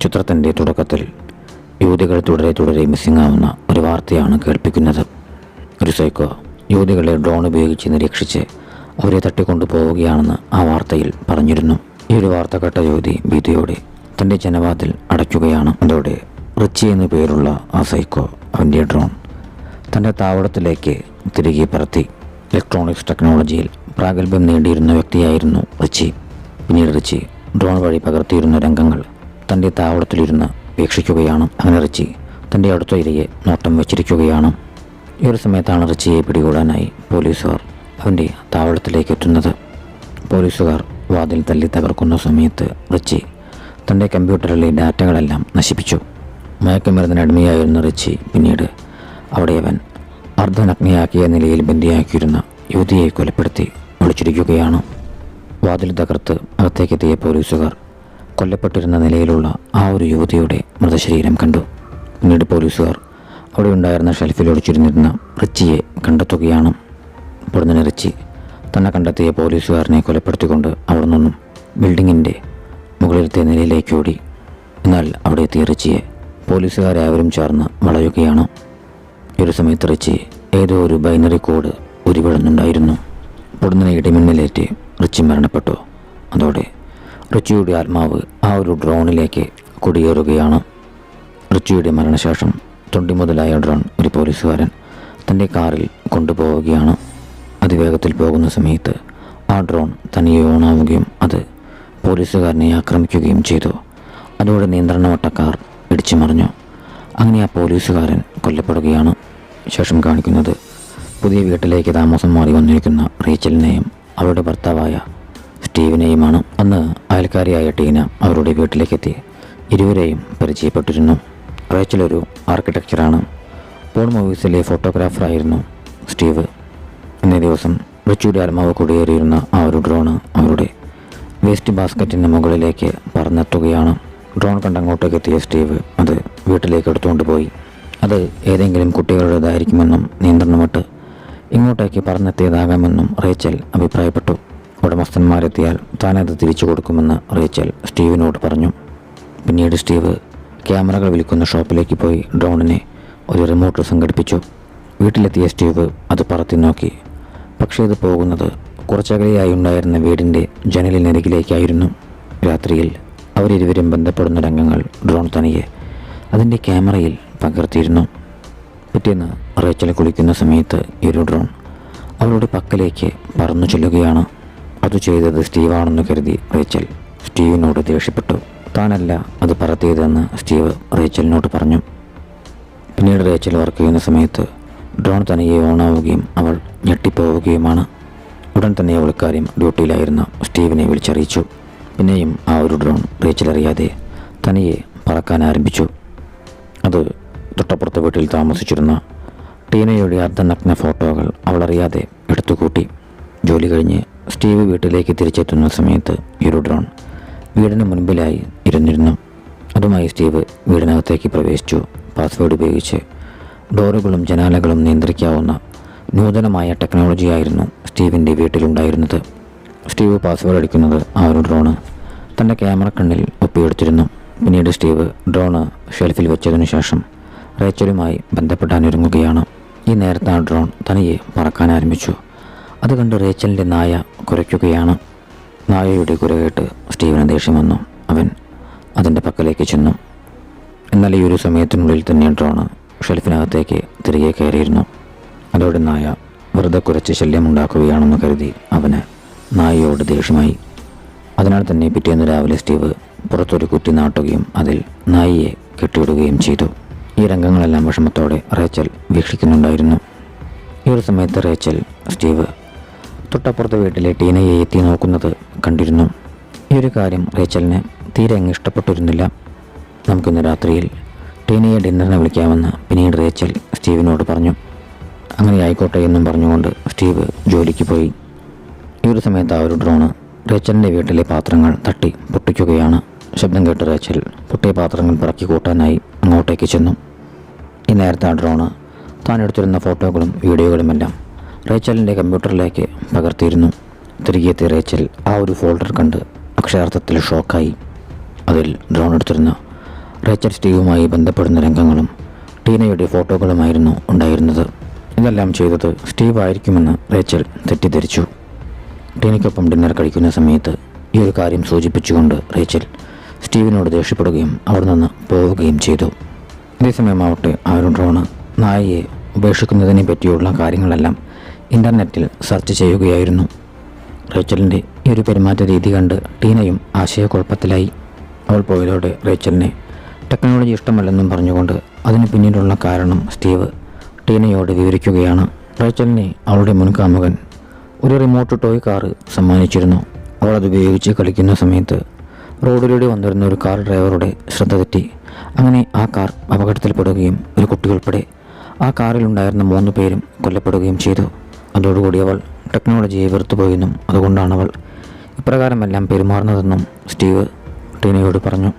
ചിത്രത്തിൻ്റെ തുടക്കത്തിൽ യുവതികൾ തുടരെ മിസ്സിംഗ് ആവുന്ന ഒരു വാർത്തയാണ് കേൾപ്പിക്കുന്നത്. ഒരു സൈക്കോ യുവതികളെ ഡ്രോൺ ഉപയോഗിച്ച് നിരീക്ഷിച്ച് അവരെ തട്ടിക്കൊണ്ടു പോവുകയാണെന്ന് ആ വാർത്തയിൽ പറഞ്ഞിരുന്നു. ഈ ഒരു വാർത്ത കേട്ട യുവതി ഭീതിയോടെ തൻ്റെ ജനവാതിൽ അടയ്ക്കുകയാണ്. അതോടെ റിച്ചി എന്നു പേരുള്ള ആ സൈക്കോ അവൻ്റെ ഡ്രോൺ തൻ്റെ താവളത്തിലേക്ക് തിരികെ പറത്തി. ഇലക്ട്രോണിക്സ് ടെക്നോളജിയിൽ പ്രാഗൽഭ്യം നേടിയിരുന്ന വ്യക്തിയായിരുന്നു റിച്ചി. പിന്നീട് റിച്ചി ഡ്രോൺ വഴി പകർത്തിയിരുന്ന രംഗങ്ങൾ തൻ്റെ താവളത്തിലിരുന്ന് വീക്ഷിക്കുകയാണ്. അങ്ങനെ റിച്ചി തൻ്റെ അടുത്ത ഇരയെ നോട്ടം വെച്ചിരിക്കുകയാണ്. ഈ ഒരു സമയത്താണ് റിച്ചിയെ പിടികൂടാനായി പോലീസുകാർ അവൻ്റെ താവളത്തിലേക്ക് എത്തുന്നത്. പോലീസുകാർ വാതിൽ തല്ലി തകർക്കുന്ന സമയത്ത് റിച്ചി തൻ്റെ കമ്പ്യൂട്ടറിലെ ഡാറ്റകളെല്ലാം നശിപ്പിച്ചു. മയക്കുമരുന്നിനടിമയായിരുന്ന റിച്ചി പിന്നീട് അവിടെ അവൻ അർദ്ധനഗ്നയാക്കിയ നിലയിൽ ബന്ദിയാക്കിയിരുന്ന യുവതിയെ കൊലപ്പെടുത്തി ഒളിച്ചിരിക്കുകയാണ്. വാതിൽ തകർത്ത് അകത്തേക്കെത്തിയ പോലീസുകാർ കൊല്ലപ്പെട്ടിരുന്ന നിലയിലുള്ള ആ ഒരു യുവതിയുടെ മൃതശരീരം കണ്ടു. പിന്നീട് പോലീസുകാർ അവിടെ ഉണ്ടായിരുന്ന ഷെൽഫിൽ ഒളിച്ചിരുന്നിരുന്ന റിച്ചിയെ കണ്ടെത്തുകയാണ്. പൊടുന്നനെ റിച്ചി തന്നെ കണ്ടെത്തിയ പോലീസുകാരനെ കൊലപ്പെടുത്തിക്കൊണ്ട് അവിടെ നിന്നും ബിൽഡിങ്ങിൻ്റെ മുകളിലത്തെ നിലയിലേക്ക് ഓടി. എന്നാൽ അവിടെ എത്തിയ റിച്ചിയെ പോലീസുകാരാവരും ചേർന്ന് വളയുകയാണ്. ഈ ഒരു സമയത്ത് റിച്ചി ഏതോ ഒരു ബൈനറി കോഡ് ഉരുവിടുന്നുണ്ടായിരുന്നു. പൊടുന്നനെ ഇടിമിന്നലേറ്റ് റിച്ചി മരണപ്പെട്ടു. അതോടെ റിച്ചിയുടെ ആത്മാവ് ആ ഒരു ഡ്രോണിലേക്ക് കുടിയേറുകയാണ്. റിച്ചിയുടെ മരണശേഷം തൊണ്ടി മുതലായ ഡ്രോൺ ഒരു പോലീസുകാരൻ തൻ്റെ കാറിൽ കൊണ്ടുപോവുകയാണ്. അതിവേഗത്തിൽ പോകുന്ന സമയത്ത് ആ ഡ്രോൺ തനിയെ ഓണാവുകയും അത് പോലീസുകാരനെ ആക്രമിക്കുകയും ചെയ്തു. അതോടെ നിയന്ത്രണവട്ട കാർ ഇടിച്ചു മറിഞ്ഞു. അങ്ങനെ ആ പോലീസുകാരൻ കൊല്ലപ്പെടുകയാണ്. ശേഷം കാണിക്കുന്നത് പുതിയ വീട്ടിലേക്ക് താമസം മാറി വന്നിരിക്കുന്ന റേച്ചലിനെയും അവരുടെ ഭർത്താവായ സ്റ്റീവിനെയുമാണ്. അന്ന് അയൽക്കാരിയായ ടീന അവരുടെ വീട്ടിലേക്കെത്തി ഇരുവരെയും പരിചയപ്പെട്ടിരുന്നു. റേച്ചൽ ഒരു ആർക്കിടെക്ചറാണ്. Porn മൂവീസിലെ ഫോട്ടോഗ്രാഫറായിരുന്നു Steve. ഇന്നേ ദിവസം റിച്ചിയുടെ ആത്മാവ് കുടിയേറിയിരുന്ന ആ ഒരു ഡ്രോണ് അവരുടെ വേസ്റ്റ് ബാസ്ക്കറ്റിന് മുകളിലേക്ക് പറന്നെത്തുകയാണ്. ഡ്രോൺ കണ്ടങ്ങോട്ടേക്ക് എത്തിയ സ്റ്റീവ് അത് വീട്ടിലേക്ക് എടുത്തുകൊണ്ട് പോയി. അത് ഏതെങ്കിലും കുട്ടികളുടേതായിരിക്കുമെന്നും നിയന്ത്രണമിട്ട് ഇങ്ങോട്ടേക്ക് പറന്നെത്തിയതാകാമെന്നും റേച്ചൽ അഭിപ്രായപ്പെട്ടു. ഉടമസ്ഥന്മാരെത്തിയാൽ താനത് തിരിച്ചു കൊടുക്കുമെന്ന് റേച്ചൽ സ്റ്റീവിനോട് പറഞ്ഞു. പിന്നീട് സ്റ്റീവ് ക്യാമറകൾ വിൽക്കുന്ന ഷോപ്പിലേക്ക് പോയി ഡ്രോണിനെ ഒരു റിമോട്ട് സംഘടിപ്പിച്ചു. വീട്ടിലെത്തിയ സ്റ്റീവ് അത് പറത്തി നോക്കി. പക്ഷേ ഇത് പോകുന്നത് കുറച്ചകലെയായി ഉണ്ടായിരുന്ന വീടിൻ്റെ ജനലിനരികിലേക്കായിരുന്നു. രാത്രിയിൽ അവരിരുവരും ബന്ധപ്പെടുന്ന രംഗങ്ങൾ ഡ്രോൺ തനിയെ അതിൻ്റെ ക്യാമറയിൽ പകർത്തിയിരുന്നു. പിറ്റേന്ന് റേച്ചൽ കുളിക്കുന്ന സമയത്ത് ഈ ഒരു ഡ്രോൺ അവളുടെ പക്കലേക്ക് പറന്നു ചെല്ലുകയാണ്. അത് ചെയ്തത് സ്റ്റീവാണെന്ന് കരുതി റേച്ചൽ സ്റ്റീവിനോട് ദേഷ്യപ്പെട്ടു. താനല്ല അത് പറത്തിയതെന്ന് സ്റ്റീവ് റേച്ചലിനോട് പറഞ്ഞു. പിന്നീട് റേച്ചൽ വർക്ക് ചെയ്യുന്ന സമയത്ത് ഡ്രോൺ തനിയെ ഓണാവുകയും അവൾ ഞെട്ടിപ്പോവുകയുമാണ്. ഉടൻ തന്നെ അവൾ കാര്യം ഡ്യൂട്ടിയിലായിരുന്ന സ്റ്റീവിനെ വിളിച്ചറിയിച്ചു. പിന്നെയും ആ ഒരു ഡ്രോൺ റേച്ചൽ അറിയാതെ തനിയെ പറക്കാൻ ആരംഭിച്ചു. അത് തൊട്ടപ്പുറത്തെ വീട്ടിൽ താമസിച്ചിരുന്ന ടീനയുടെ അർദ്ധനഗ്ന ഫോട്ടോകൾ അവളറിയാതെ എടുത്തുകൂട്ടി. ജോലി കഴിഞ്ഞ് സ്റ്റീവ് വീട്ടിലേക്ക് തിരിച്ചെത്തുന്ന സമയത്ത് ഈ ഒരു ഡ്രോൺ വീടിന് മുൻപിലായി ഇരുന്നിരുന്നു. അതുമായി സ്റ്റീവ് വീടിനകത്തേക്ക് പ്രവേശിച്ചു. പാസ്വേഡ് ഉപയോഗിച്ച് ഡോറുകളും ജനാലകളും നിയന്ത്രിക്കാവുന്ന നൂതനമായ ടെക്നോളജിയായിരുന്നു സ്റ്റീവിൻ്റെ വീട്ടിലുണ്ടായിരുന്നത്. സ്റ്റീവ് പാസ്വേഡ് അടിക്കുന്നത് ആ ഒരു ഡ്രോണ് തൻ്റെ ക്യാമറ കണ്ണിൽ ഒപ്പിയെടുത്തിരുന്നു. പിന്നീട് സ്റ്റീവ് ഡ്രോണ് ഷെൽഫിൽ വെച്ചതിനു ശേഷം റേച്ചലുമായി ബന്ധപ്പെടാനൊരുങ്ങുകയാണ്. ഈ നേരത്തെ ആ ഡ്രോൺ തനിയെ പറക്കാൻ ആരംഭിച്ചു. അത് കണ്ട് റേച്ചലിൻ്റെ നായ കുരയ്ക്കുകയാണ്. നായയുടെ കുര കേട്ട് സ്റ്റീവിന് ദേഷ്യം വന്നു. അവൻ അതിൻ്റെ പക്കലേക്ക് ചെന്നു. എന്നാൽ ഈ ഒരു സമയത്തിനുള്ളിൽ തന്നെ ഡ്രോണ് ഷെൽഫിനകത്തേക്ക് തിരികെ കയറിയിരുന്നു. അതോടെ നായ വെറുതെ കുരച്ച് ശല്യമുണ്ടാക്കുകയാണെന്ന് കരുതി അവന് നായയോട് ദേഷ്യമായി. അതിനാൽ തന്നെ പിറ്റേന്ന് രാവിലെ സ്റ്റീവ് പുറത്തൊരു കുറ്റി നാട്ടുകയും അതിൽ നായയെ കെട്ടിയിടുകയും ചെയ്തു. ഈ രംഗങ്ങളെല്ലാം വിഷമത്തോടെ റേച്ചൽ വീക്ഷിക്കുന്നുണ്ടായിരുന്നു. ഈ ഒരു സമയത്ത് റേച്ചൽ സ്റ്റീവ് തൊട്ടപ്പുറത്തെ വീട്ടിലെ ടീനയെ എത്തി നോക്കുന്നത് കണ്ടിരുന്നു. ഈ ഒരു കാര്യം റേച്ചലിന് തീരെ അങ്ങ് ഇഷ്ടപ്പെട്ടിരുന്നില്ല. നമുക്കിന്ന് രാത്രിയിൽ ടീനയെ ഡിന്നറിനെ വിളിക്കാമെന്ന് പിന്നീട് റേച്ചൽ സ്റ്റീവിനോട് പറഞ്ഞു. അങ്ങനെ ആയിക്കോട്ടെ എന്നും പറഞ്ഞുകൊണ്ട് സ്റ്റീവ് ജോലിക്ക് പോയി. ഈ ഒരു സമയത്ത് ആ ഒരു ഡ്രോണ് റേച്ചലിൻ്റെ വീട്ടിലെ പാത്രങ്ങൾ തട്ടി പൊട്ടിക്കുകയാണ്. ശബ്ദം കേട്ട് റേച്ചൽ പൊട്ടിയ പാത്രങ്ങൾ പിറക്കി കൂട്ടാനായി അങ്ങോട്ടേക്ക് ചെന്നു. ഈ നേരത്തെ ആ ഡ്രോണ് താൻ എടുത്തിരുന്ന ഫോട്ടോകളും വീഡിയോകളുമെല്ലാം റേച്ചലിൻ്റെ കമ്പ്യൂട്ടറിലേക്ക് പകർത്തിയിരുന്നു. തിരികെ എത്തിയ റേച്ചൽ ആ ഒരു ഫോൾഡർ കണ്ട് അക്ഷരാർത്ഥത്തിൽ ഷോക്കായി. അതിൽ ഡ്രോൺ എടുത്തിരുന്ന റേച്ചൽ സ്റ്റീവുമായി ബന്ധപ്പെടുന്ന രംഗങ്ങളും ടീനയുടെ ഫോട്ടോകളുമായിരുന്നു ഉണ്ടായിരുന്നത്. ഇതെല്ലാം ചെയ്തത് സ്റ്റീവ് ആയിരിക്കുമെന്ന് റേച്ചൽ തെറ്റിദ്ധരിച്ചു. ടീനയ്ക്കൊപ്പം ഡിന്നർ കഴിക്കുന്ന സമയത്ത് ഈ ഒരു കാര്യം സൂചിപ്പിച്ചുകൊണ്ട് റേച്ചൽ സ്റ്റീവിനോട് ദേഷ്യപ്പെടുകയും അവിടെ നിന്ന് പോവുകയും ചെയ്തു. അതേസമയമാവട്ടെ ആ ഒരു ഡ്രോണ് നായയെ ഉപേക്ഷിക്കുന്നതിനെ പറ്റിയുള്ള കാര്യങ്ങളെല്ലാം ഇൻ്റർനെറ്റിൽ സെർച്ച് ചെയ്യുകയായിരുന്നു. റേച്ചലിൻ്റെ ഈ ഒരു പെരുമാറ്റ രീതി കണ്ട് ടീനയും ആശയക്കുഴപ്പത്തിലായി. അവൾ പോയതോടെ റേച്ചലിനെ ടെക്നോളജി ഇഷ്ടമല്ലെന്നും പറഞ്ഞുകൊണ്ട് അതിന് പിന്നീടുള്ള കാരണം സ്റ്റീവ് ടീനയോട് വിവരിക്കുകയാണ്. റേച്ചലിനെ അവളുടെ മുൻകാമുകൻ ഒരു റിമോട്ട് ടോയ് കാറ് സമ്മാനിച്ചിരുന്നു. അവൾ അത് ഉപയോഗിച്ച് കളിക്കുന്ന സമയത്ത് റോഡിലൂടെ വന്നിരുന്ന ഒരു കാർ ഡ്രൈവറുടെ ശ്രദ്ധ തെറ്റി. അങ്ങനെ ആ കാർ അപകടത്തിൽപ്പെടുകയും ഒരു കുട്ടിയുൾപ്പെടെ ആ കാറിലുണ്ടായിരുന്ന 3 പേരും കൊല്ലപ്പെടുകയും ചെയ്തു. അതോടുകൂടി അവൾ ടെക്നോളജിയെ വെറുത്തുപോയെന്നും അതുകൊണ്ടാണ് അവൾ ഇപ്രകാരമെല്ലാം പെരുമാറുന്നതെന്നും സ്റ്റീവ് ടീനയോട് പറഞ്ഞു.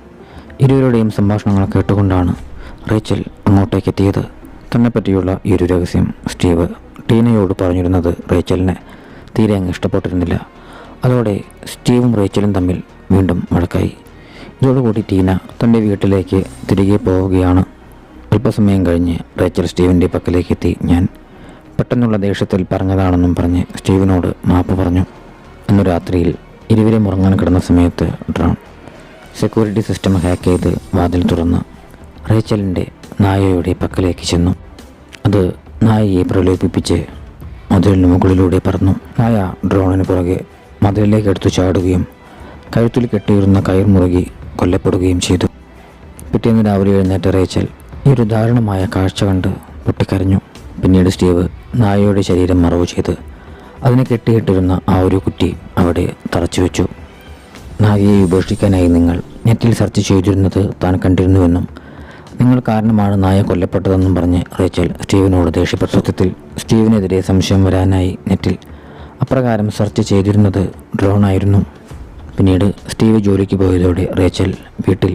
ഇരുവരുടെയും സംഭാഷണങ്ങൾ കേട്ടുകൊണ്ടാണ് റേച്ചൽ അങ്ങോട്ടേക്ക് എത്തിയത്. തന്നെപ്പറ്റിയുള്ള ഈ ഒരു രഹസ്യം സ്റ്റീവ് ടീനയോട് പറഞ്ഞിരുന്നത് റേച്ചലിനെ തീരെ അങ്ങ് ഇഷ്ടപ്പെട്ടിരുന്നില്ല. അതോടെ സ്റ്റീവും റേച്ചലും തമ്മിൽ വീണ്ടും വഴക്കായി. ഇതോടുകൂടി ടീന തൻ്റെ വീട്ടിലേക്ക് തിരികെ പോവുകയാണ്. അല്പസമയം കഴിഞ്ഞ് റേച്ചൽ സ്റ്റീവിൻ്റെ പക്കലേക്ക് എത്തി. ഞാൻ പെട്ടെന്നുള്ള ദേഷ്യത്തിൽ പറഞ്ഞതാണെന്നും പറഞ്ഞ് സ്റ്റീവിനോട് മാപ്പ് പറഞ്ഞു. അന്ന് രാത്രിയിൽ ഇരുവരും ഉറങ്ങാൻ കിടന്ന സമയത്ത് ഡ്രോൺ സെക്യൂരിറ്റി സിസ്റ്റം ഹാക്ക് ചെയ്ത് വാതിൽ തുറന്ന് റേച്ചലിൻ്റെ നായയുടെ പക്കലേക്ക് ചെന്നു. അത് നായയെ പ്രലോഭിപ്പിച്ച് മതിലിന് മുകളിലൂടെ പറന്നു. നായ ഡ്രോണിന് പുറകെ മതിലിലേക്ക് എടുത്തു ചാടുകയും കഴുത്തിൽ കെട്ടിയിരുന്ന കയർ മുറുകി കൊല്ലപ്പെടുകയും ചെയ്തു. പിറ്റേന്ന് രാവിലെ എഴുന്നേറ്റ റേച്ചൽ ഈ ഒരു ദാരുണമായ കാഴ്ച കണ്ട് പൊട്ടിക്കരഞ്ഞു. പിന്നീട് സ്റ്റീവ് നായയുടെ ശരീരം മറവ് ചെയ്ത് അതിനെ കെട്ടിയിട്ടിരുന്ന ആ ഒരു കുറ്റി അവിടെ തറച്ചു വെച്ചു. നായയെ ഉപേക്ഷിക്കാനായി നിങ്ങൾ നെറ്റിൽ സെർച്ച് ചെയ്തിരുന്നത് താൻ കണ്ടിരുന്നുവെന്നും നിങ്ങൾ കാരണമാണ് നായ കൊല്ലപ്പെട്ടതെന്നും പറഞ്ഞ് റേച്ചൽ സ്റ്റീവിനോട് ദേഷ്യപ്പെട്ടു. സത്യത്തിൽ സ്റ്റീവിനെതിരെ സംശയം വരാനായി നെറ്റിൽ അപ്രകാരം സെർച്ച് ചെയ്തിരുന്നത് ഡ്രോണായിരുന്നു. പിന്നീട് സ്റ്റീവ് ജോലിക്ക് പോയതോടെ റേച്ചൽ വീട്ടിൽ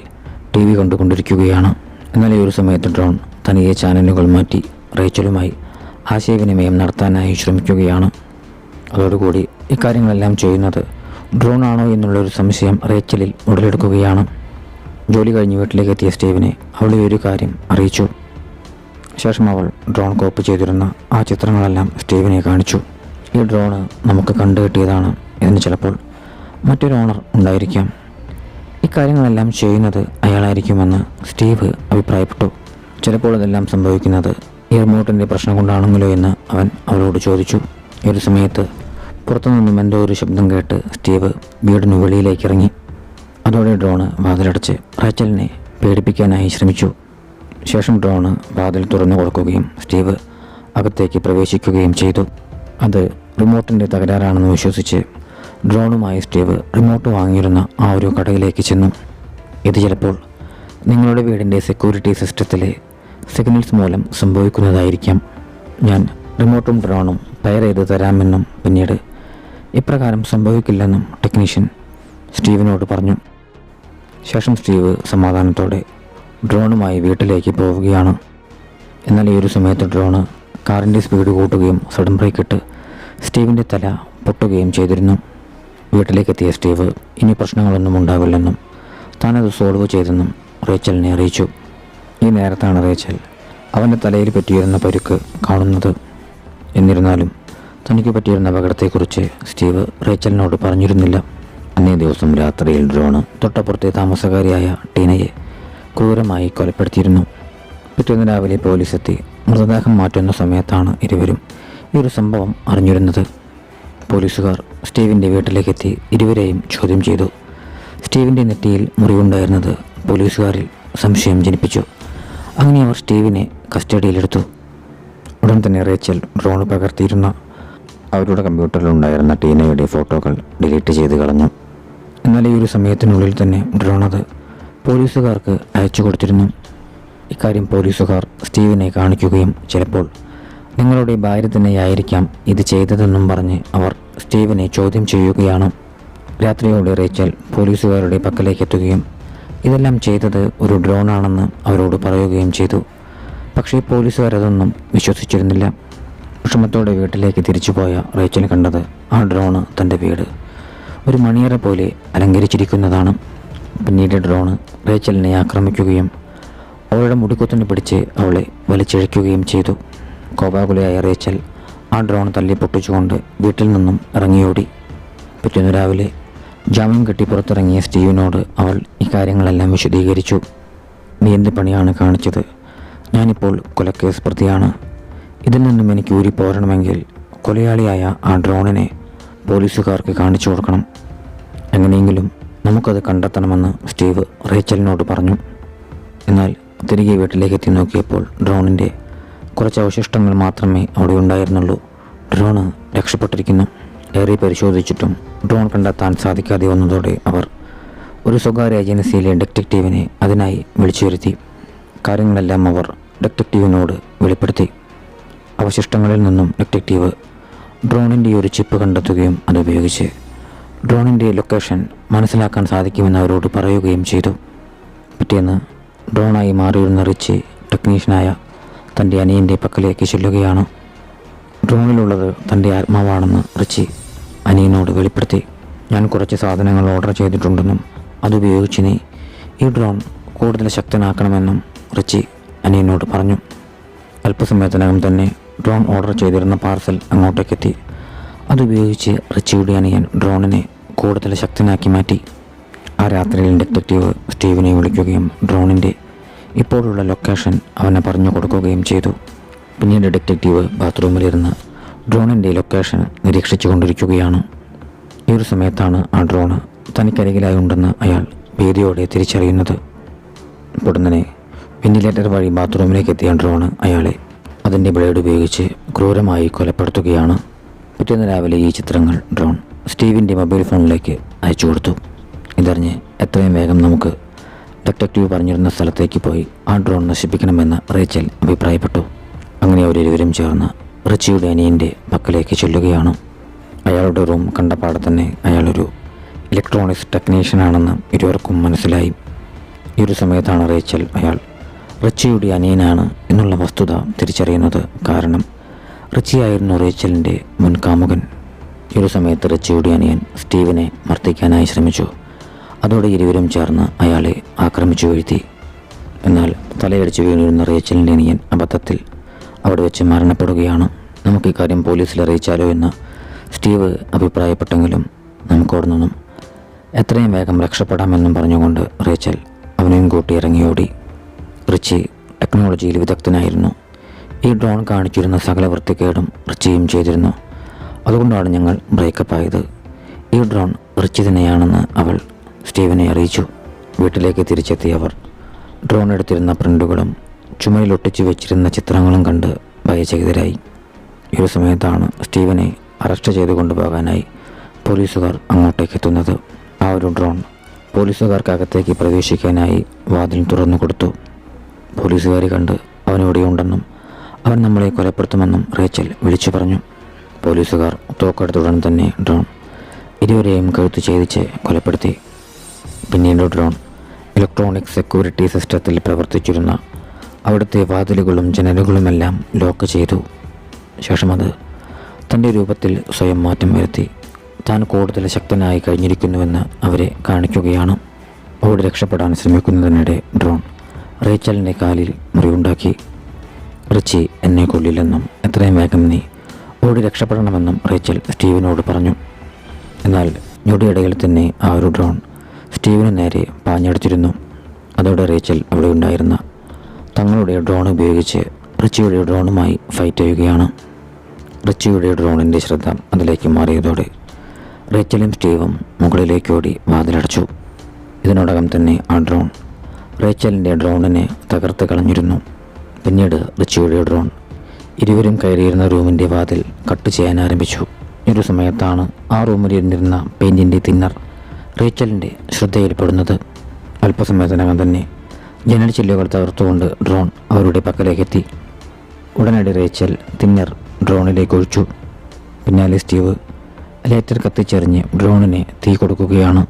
TV കണ്ടുകൊണ്ടിരിക്കുകയാണ്. എന്നാൽ ഈ ഒരു സമയത്ത് ഡ്രോൺ തനിയെ ചാനലുകൾ മാറ്റി റേച്ചലുമായി ആശയവിനിമയം നടത്താനായി ശ്രമിക്കുകയാണ്. അതോടുകൂടി ഇക്കാര്യങ്ങളെല്ലാം ചെയ്യുന്നത് ഡ്രോൺ ആണോ എന്നുള്ളൊരു സംശയം റേച്ചലിൽ ഉടലെടുക്കുകയാണ്. ജോലി കഴിഞ്ഞ് വീട്ടിലേക്ക് എത്തിയ സ്റ്റീവിനെ അവളെ ഒരു കാര്യം അറിയിച്ചു. ശേഷം അവൾ ഡ്രോൺ കോപ്പി ചെയ്തിരുന്ന ആ ചിത്രങ്ങളെല്ലാം സ്റ്റീവിനെ കാണിച്ചു. ഈ ഡ്രോണ് നമുക്ക് കണ്ടുകിട്ടിയതാണ്. ഇതിന് ചിലപ്പോൾ മറ്റൊരു ഓണർ ഉണ്ടായിരിക്കാം. ഇക്കാര്യങ്ങളെല്ലാം ചെയ്യുന്നത് അയാളായിരിക്കുമെന്ന് സ്റ്റീവ് അഭിപ്രായപ്പെട്ടു. ചിലപ്പോൾ ഇതെല്ലാം സംഭവിക്കുന്നത് ഈ റിമോട്ടിൻ്റെ പ്രശ്നം കൊണ്ടാണെങ്കിലോ എന്ന് അവൻ അവളോട് ചോദിച്ചു. ഈ ഒരു സമയത്ത് പുറത്തുനിന്നും എന്തോ ഒരു ശബ്ദം കേട്ട് സ്റ്റീവ് വീടിന് വെളിയിലേക്ക് ഇറങ്ങി. അതോടെ ഡ്രോണ് വാതിലടച്ച് റേച്ചലിനെ പേടിപ്പിക്കാനായി ശ്രമിച്ചു. ശേഷം ഡ്രോണ് വാതിൽ തുറന്നു കൊടുക്കുകയും സ്റ്റീവ് അകത്തേക്ക് പ്രവേശിക്കുകയും ചെയ്തു. അത് റിമോട്ടിൻ്റെ തകരാറാണെന്ന് വിശ്വസിച്ച് ഡ്രോണുമായി സ്റ്റീവ് റിമോട്ട് വാങ്ങിയിരുന്ന ആ ഒരു കടയിലേക്ക് ചെന്നു. ഇത് ചിലപ്പോൾ നിങ്ങളുടെ വീടിൻ്റെ സെക്യൂരിറ്റി സിസ്റ്റത്തിലെ സിഗ്നൽസ് മൂലം സംഭവിക്കുന്നതായിരിക്കാം. ഞാൻ റിമോട്ടും ഡ്രോണും പെയർ ചെയ്ത് തരാമെന്നും പിന്നീട് ഇപ്രകാരം സംഭവിക്കില്ലെന്നും ടെക്നീഷ്യൻ സ്റ്റീവിനോട് പറഞ്ഞു. ശേഷം സ്റ്റീവ് സമാധാനത്തോടെ ഡ്രോണുമായി വീട്ടിലേക്ക് പോവുകയാണ്. എന്നാൽ ഈ ഒരു സമയത്ത് ഡ്രോണ് കാറിൻ്റെ സ്പീഡ് കൂട്ടുകയും സഡൻ ബ്രേക്ക് ഇട്ട് സ്റ്റീവിൻ്റെ തല പൊട്ടുകയും ചെയ്തിരുന്നു. വീട്ടിലേക്കെത്തിയ സ്റ്റീവ് ഇനി പ്രശ്നങ്ങളൊന്നും ഉണ്ടാവില്ലെന്നും താനത് സോൾവ് ചെയ്തെന്നും റേച്ചലിനെ അറിയിച്ചു. ഈ നേരത്താണ് റേച്ചൽ അവൻ്റെ തലയിൽ പറ്റിയിരുന്ന പരുക്ക് കാണുന്നത്. എന്നിരുന്നാലും തനിക്ക് പറ്റിയിരുന്ന അപകടത്തെക്കുറിച്ച് സ്റ്റീവ് റേച്ചലിനോട് പറഞ്ഞിരുന്നില്ല. അന്നേ ദിവസം രാത്രിയിൽ ഡ്രോണ് തൊട്ടപ്പുറത്തെ താമസക്കാരിയായ ടീനയെ ക്രൂരമായി കൊലപ്പെടുത്തിയിരുന്നു. പിറ്റേന്ന് രാവിലെ പോലീസ് എത്തി മൃതദേഹം മാറ്റുന്ന സമയത്താണ് ഇരുവരും ഈ ഒരു സംഭവം അറിഞ്ഞിരുന്നത്. പോലീസുകാർ സ്റ്റീവിൻ്റെ വീട്ടിലേക്കെത്തി ഇരുവരെയും ചോദ്യം ചെയ്തു. സ്റ്റീവിൻ്റെ നെറ്റിയിൽ മുറിവുണ്ടായിരുന്നത് പോലീസുകാരിൽ സംശയം ജനിപ്പിച്ചു. അങ്ങനെ അവർ സ്റ്റീവിനെ കസ്റ്റഡിയിലെടുത്തു. ഉടൻ തന്നെ റേച്ചൽ ഡ്രോൺ പകർത്തിയിരുന്ന അവരുടെ കമ്പ്യൂട്ടറിലുണ്ടായിരുന്ന ടീനയുടെ ഫോട്ടോകൾ ഡിലീറ്റ് ചെയ്ത് കളഞ്ഞു. എന്നാൽ ഈ ഒരു സമയത്തിനുള്ളിൽ തന്നെ ഡ്രോൺ അത് പോലീസുകാർക്ക് അയച്ചു കൊടുത്തിരുന്നു. ഇക്കാര്യം പോലീസുകാർ സ്റ്റീവിനെ കാണിക്കുകയും ചിലപ്പോൾ നിങ്ങളുടെ ഭാര്യ തന്നെയായിരിക്കാം ഇത് ചെയ്തതെന്നും പറഞ്ഞ് അവർ സ്റ്റീവിനെ ചോദ്യം ചെയ്യുകയാണ്. രാത്രിയോടെ റേച്ചൽ പോലീസുകാരുടെ പക്കലേക്ക് എത്തുകയും ഇതെല്ലാം ചെയ്തത് ഒരു ഡ്രോണാണെന്ന് അവരോട് പറയുകയും ചെയ്തു. പക്ഷേ പോലീസുകാരതൊന്നും വിശ്വസിച്ചിരുന്നില്ല. വിഷമത്തോടെ വീട്ടിലേക്ക് തിരിച്ചുപോയ റേച്ചൽ കണ്ടത് ആ ഡ്രോണ് തൻ്റെ വീട് ഒരു മണിയറ പോലെ അലങ്കരിച്ചിരിക്കുന്നതാണ്. പിന്നീട് ഡ്രോണ് റേച്ചലിനെ ആക്രമിക്കുകയും അവളുടെ മുടിക്കുത്തിന് പിടിച്ച് അവളെ വലിച്ചിഴയ്ക്കുകയും ചെയ്തു. കോപാകുലയായ റേച്ചൽ ആ ഡ്രോൺ തല്ലി പൊട്ടിച്ചുകൊണ്ട് വീട്ടിൽ നിന്നും ഇറങ്ങിയോടി. പിറ്റേന്ന് രാവിലെ ജാമ്യം കെട്ടി പുറത്തിറങ്ങിയ സ്റ്റീവിനോട് അവൾ ഇക്കാര്യങ്ങളെല്ലാം വിശദീകരിച്ചു. നീ എന്ത് പണിയാണ് കാണിച്ചത്? ഞാനിപ്പോൾ കൊലക്കേസ് പ്രതിയാണ്. ഇതിൽ നിന്നും എനിക്ക് ഊരിപ്പോരണമെങ്കിൽ കൊലയാളിയായ ആ ഡ്രോണിനെ പോലീസുകാർക്ക് കാണിച്ചു കൊടുക്കണം. എങ്ങനെയെങ്കിലും നമുക്കത് കണ്ടെത്തണമെന്ന് സ്റ്റീവ് റേച്ചലിനോട് പറഞ്ഞു. എന്നാൽ തിരികെ വീട്ടിലേക്ക് എത്തി നോക്കിയപ്പോൾ ഡ്രോണിൻ്റെ കുറച്ച് അവശിഷ്ടങ്ങൾ മാത്രമേ അവിടെ ഉണ്ടായിരുന്നുള്ളൂ. ഡ്രോണ് രക്ഷപ്പെട്ടിരിക്കുന്നു. ഏറെ പരിശോധിച്ചിട്ടും ഡ്രോൺ കണ്ടെത്താൻ സാധിക്കാതെ വന്നതോടെ അവർ ഒരു സ്വകാര്യ ഏജൻസിയിലെ ഡിറ്റക്റ്റീവിനെ അതിനായി വിളിച്ചു വരുത്തി. കാര്യങ്ങളെല്ലാം അവർ ഡിറ്റക്റ്റീവിനോട് വെളിപ്പെടുത്തി. അവശിഷ്ടങ്ങളിൽ നിന്നും ഡിറ്റക്റ്റീവ് ഡ്രോണിൻ്റെ ഒരു ചിപ്പ് കണ്ടെത്തുകയും അതുപയോഗിച്ച് ഡ്രോണിൻ്റെ ലൊക്കേഷൻ മനസ്സിലാക്കാൻ സാധിക്കുമെന്ന് അവരോട് പറയുകയും ചെയ്തു. പിറ്റേന്ന് ഡ്രോണായി മാറിയിരുന്ന റിച്ചി ടെക്നീഷ്യനായ തൻ്റെ അനിയൻ്റെ പക്കലേക്ക് ചെല്ലുകയാണ്. ഡ്രോണിലുള്ളത് തൻ്റെ ആത്മാവാണെന്ന് റിച്ചി അനിയനോട് വെളിപ്പെടുത്തി. ഞാൻ കുറച്ച് സാധനങ്ങൾ ഓർഡർ ചെയ്തിട്ടുണ്ടെന്നും അതുപയോഗിച്ച് നീ ഈ ഡ്രോൺ കൂടുതൽ ശക്തനാക്കണമെന്നും റിച്ചി അനിയനോട് പറഞ്ഞു. അല്പസമയത്തിനകം തന്നെ ഡ്രോൺ ഓർഡർ ചെയ്തിരുന്ന പാർസൽ അങ്ങോട്ടേക്കെത്തി. അതുപയോഗിച്ച് റിച്ചിയുടെ അനിയൻ ഡ്രോണിനെ കൂടുതൽ ശക്തനാക്കി മാറ്റി. ആ രാത്രിയിൽ ഡിറ്റക്റ്റീവ് സ്റ്റീവിനെ വിളിക്കുകയും ഡ്രോണിൻ്റെ ഇപ്പോഴുള്ള ലൊക്കേഷൻ അവനെ പറഞ്ഞു കൊടുക്കുകയും ചെയ്തു. പിന്നീട് ഡിറ്റക്റ്റീവ് ബാത്റൂമിലിരുന്ന് ഡ്രോണിൻ്റെ ലൊക്കേഷൻ നിരീക്ഷിച്ചു കൊണ്ടിരിക്കുകയാണ്. ഈ ഒരു സമയത്താണ് ആ ഡ്രോണ് തനിക്കരികിലായി ഉണ്ടെന്ന് അയാൾ ഭീതിയോടെ തിരിച്ചറിയുന്നത്. ഉടനെ വെന്റിലേറ്റർ വഴി ബാത്റൂമിലേക്ക് എത്തിയ ഡ്രോണ് അയാളെ അതിൻ്റെ ബ്ലേഡ് ഉപയോഗിച്ച് ക്രൂരമായി കൊലപ്പെടുത്തുകയാണ്. പിറ്റേന്ന് രാവിലെ ഈ ചിത്രങ്ങൾ ഡ്രോൺ സ്റ്റീവിൻ്റെ മൊബൈൽ ഫോണിലേക്ക് അയച്ചു കൊടുത്തു. ഇതറിഞ്ഞ് എത്രയും വേഗം നമുക്ക് ഡിറ്റക്റ്റീവ് പറഞ്ഞിരുന്ന സ്ഥലത്തേക്ക് പോയി ആ ഡ്രോൺ നശിപ്പിക്കണമെന്ന് റേച്ചൽ അഭിപ്രായപ്പെട്ടു. അങ്ങനെ അവരിരുവരും ചേർന്ന് റിച്ചിയുടെ അനിയൻ്റെ പക്കലേക്ക് ചെല്ലുകയാണ്. അയാളുടെ റൂം കണ്ടപാടെ തന്നെ അയാളൊരു ഇലക്ട്രോണിക്സ് ടെക്നീഷ്യനാണെന്ന് ഇരുവർക്കും മനസ്സിലായി. ഈ ഒരു സമയത്താണ് റേച്ചൽ അയാൾ റിച്ചിയുടെ അനിയനാണ് എന്നുള്ള വസ്തുത തിരിച്ചറിയുന്നത്. കാരണം റിച്ചിയായിരുന്നു റേച്ചലിൻ്റെ മുൻ കാമുകൻ. ഈ ഒരു സമയത്ത് റിച്ചിയുടെ അനിയൻ സ്റ്റീവിനെ മർദ്ദിക്കാനായി ശ്രമിച്ചു. അതോടെ ഇരുവരും ചേർന്ന് അയാളെ ആക്രമിച്ചു വീഴ്ത്തി. എന്നാൽ തലയടിച്ച് വീണിരുന്ന റേച്ചലിൻ്റെ അനിയൻ അബദ്ധത്തിൽ അവിടെ വെച്ച് മരണപ്പെടുകയാണ്. നമുക്ക് ഇക്കാര്യം പോലീസിൽ അറിയിച്ചാലോ എന്ന് സ്റ്റീവ് അഭിപ്രായപ്പെട്ടെങ്കിലും നമുക്കവിടെ നിന്നും എത്രയും വേഗം രക്ഷപ്പെടാമെന്നും പറഞ്ഞുകൊണ്ട് റേച്ചൽ അവനെയും കൂട്ടി ഇറങ്ങിയോടി. റിച്ചി ടെക്നോളജിയിൽ വിദഗ്ധനായിരുന്നു. ഈ ഡ്രോൺ കാണിച്ചിരുന്ന സകല വൃത്തികേടും റിച്ചിയും ചെയ്തിരുന്നു. അതുകൊണ്ടാണ് ഞങ്ങൾ ബ്രേക്കപ്പ് ആയത്. ഈ ഡ്രോൺ റിച്ചി തന്നെയാണെന്ന് അവൾ സ്റ്റീവിനെ അറിയിച്ചു. വീട്ടിലേക്ക് തിരിച്ചെത്തിയവർ ഡ്രോൺ എടുത്തിരുന്ന പ്രിൻ്റുകളും ചുമരിലൊട്ടിച്ചു വെച്ചിരുന്ന ചിത്രങ്ങളും കണ്ട് ഭയചകിതരായി. ഈ ഒരു സമയത്താണ് സ്റ്റീവിനെ അറസ്റ്റ് ചെയ്ത് കൊണ്ടുപോകാനായി പോലീസുകാർ അങ്ങോട്ടേക്ക് എത്തുന്നത്. ആ ഒരു ഡ്രോൺ പോലീസുകാർക്കകത്തേക്ക് പ്രവേശിക്കാനായി വാതിൽ തുറന്നു കൊടുത്തു. പോലീസുകാരെ കണ്ട് അവനിവിടെയുണ്ടെന്നും അവൻ നമ്മളെ കൊലപ്പെടുത്തുമെന്നും റേച്ചൽ വിളിച്ചു പറഞ്ഞു. പോലീസുകാർ തോക്കെടുത്തുടൻ തന്നെ ഡ്രോൺ ഇരുവരെയും കഴുത്ത് ഛേദിച്ച് കൊലപ്പെടുത്തി. പിന്നീട് ഡ്രോൺ ഇലക്ട്രോണിക് സെക്യൂരിറ്റി സിസ്റ്റത്തിൽ പ്രവർത്തിച്ചിരുന്ന അവിടുത്തെ വാതിലുകളും ജനലുകളുമെല്ലാം ലോക്ക് ചെയ്തു. ശേഷം അത് തൻ്റെ രൂപത്തിൽ സ്വയം മാറ്റം വരുത്തി താൻ കൂടുതൽ ശക്തനായി കഴിഞ്ഞിരിക്കുന്നുവെന്ന് അവരെ കാണിക്കുകയാണ്. ഓടി രക്ഷപ്പെടാൻ ശ്രമിക്കുന്നതിനിടെ ഡ്രോൺ റേച്ചലിൻ്റെ കാലിൽ മുറിവുണ്ടാക്കി. റിച്ചി എന്നെ കൊല്ലില്ലെന്നും എത്രയും വേഗം നീ ഓടി രക്ഷപ്പെടണമെന്നും റേച്ചൽ സ്റ്റീവിനോട് പറഞ്ഞു. എന്നാൽ ഞൊടിയിടയിൽ തന്നെ ആ ഒരു ഡ്രോൺ സ്റ്റീവിന് നേരെ പാഞ്ഞെടുത്തിരുന്നു. അതോടെ റേച്ചൽ അവിടെ ഉണ്ടായിരുന്ന തങ്ങളുടെ ഡ്രോൺ ഉപയോഗിച്ച് റിച്ചിയുടെ ഡ്രോണുമായി ഫൈറ്റ് ചെയ്യുകയാണ്. റിച്ചിയുടെ ഡ്രോണിൻ്റെ ശ്രദ്ധ അതിലേക്ക് മാറിയതോടെ റേച്ചലും സ്റ്റീവും മുകളിലേക്ക് ഓടി വാതിലടച്ചു. ഇതിനോടകം തന്നെ ആ ഡ്രോൺ റേച്ചലിൻ്റെ ഡ്രോണിനെ തകർത്ത് കളഞ്ഞിരുന്നു. പിന്നീട് റിച്ചിയുടെ ഡ്രോൺ ഇരുവരും കയറിയിരുന്ന റൂമിൻ്റെ വാതിൽ കട്ട് ചെയ്യാൻ ആരംഭിച്ചു. ഒരു സമയത്താണ് ആ റൂമിലിരുന്നിരുന്ന പെയിൻറ്റിൻ്റെ തിന്നർ റേച്ചലിൻ്റെ ശ്രദ്ധയിൽപ്പെടുന്നത്. അല്പസമയത്തിനകം തന്നെ ജനൽ ചില്ലുകൾ തകർത്തുകൊണ്ട് ഡ്രോൺ അവരുടെ പക്കലേക്കെത്തി. ഉടനടി റേച്ചൽ തിന്നർ ഡ്രോണിലേക്ക് ഒഴിച്ചു. പിന്നാലെ സ്റ്റീവ് ലൈറ്റർ കത്തിച്ചെറിഞ്ഞ് ഡ്രോണിനെ തീ കൊടുക്കുകയാണ്.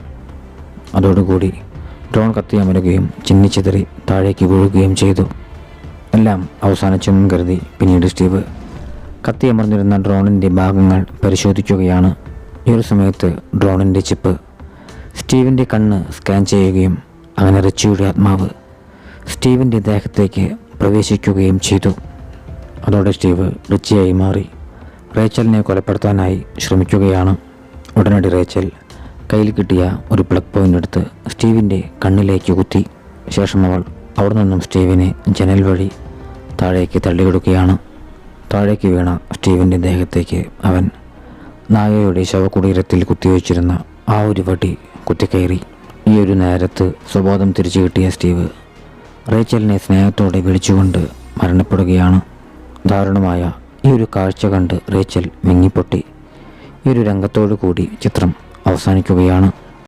അതോടുകൂടി ഡ്രോൺ കത്തിയമരുകയും ചിന്നിച്ചിതറി താഴേക്ക് വീഴുകയും ചെയ്തു. എല്ലാം അവസാനിച്ചെന്നും കരുതി പിന്നീട് സ്റ്റീവ് കത്തിയമർന്നിരുന്ന ഡ്രോണിൻ്റെ ഭാഗങ്ങൾ പരിശോധിക്കുകയാണ്. ഈ ഒരു സമയത്ത് ഡ്രോണിൻ്റെ ചിപ്പ് സ്റ്റീവിൻ്റെ കണ്ണ് സ്കാൻ ചെയ്യുകയും അങ്ങനെ റിച്ചിയുടെ ആത്മാവ് സ്റ്റീവിൻ്റെ ദേഹത്തേക്ക് പ്രവേശിക്കുകയും ചെയ്തു. അതോടെ സ്റ്റീവ് റിച്ചിയായി മാറി റേച്ചലിനെ കൊലപ്പെടുത്താനായി ശ്രമിക്കുകയാണ്. ഉടനടി റേച്ചൽ കയ്യിൽ കിട്ടിയ ഒരു പ്ലഗ് പോയിന്റ് എടുത്ത് സ്റ്റീവിൻ്റെ കണ്ണിലേക്ക് കുത്തി. ശേഷം അവൾ അവിടെ നിന്നും സ്റ്റീവിനെ ജനൽ വഴി താഴേക്ക് തള്ളിയിടുകയാണ്. താഴേക്ക് വീണ സ്റ്റീവിൻ്റെ ദേഹത്തേക്ക് അവൻ നായയുടെ ശവകുടീരത്തിൽ കുത്തിവെച്ചിരുന്ന ആ ഒരു വടി കുത്തിക്കയറി. ഈ ഒരു നേരത്ത് സ്വബോധം തിരിച്ചു കിട്ടിയ സ്റ്റീവ് റേച്ചലിനെ സ്നേഹത്തോടെ വിളിച്ചുകൊണ്ട് മരണപ്പെടുകയാണ്. ദാരുണമായ ഈ ഒരു കാഴ്ച കണ്ട് റേച്ചൽ വിങ്ങിപ്പൊട്ടി. ഈ ഒരു രംഗത്തോടു കൂടി ചിത്രം അവസാനിക്കുകയാണ്.